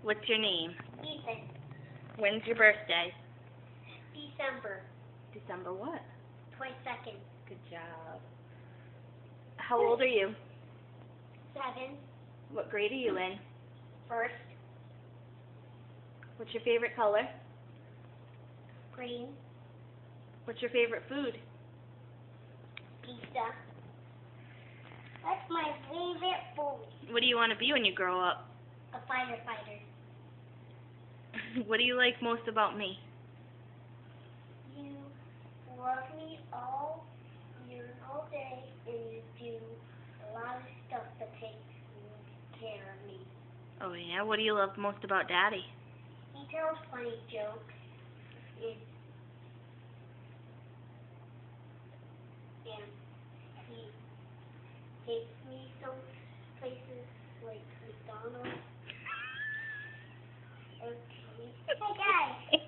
What's your name? Ethan. When's your birthday? December December what? 22nd. Good job. How old are you? 7. What grade are you in? First. What's your favorite color? Green. What's your favorite food? Pizza. That's my favorite food. What do you want to be when you grow up? A firefighter. What do you like most about me? You love me all day, and you do a lot of stuff that takes care of me. Oh yeah, what do you love most about Daddy? He tells funny jokes, and he takes me some places like McDonald's. Okay. Hey guys,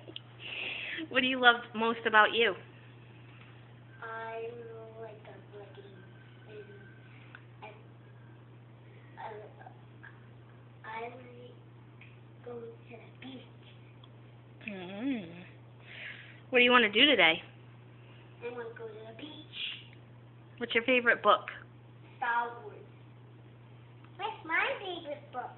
What do you love most about you? I like a wedding, and I like going to the beach. Mm. What do you want to do today? I want to go to the beach. What's your favorite book? Star Wars. What's my favorite book?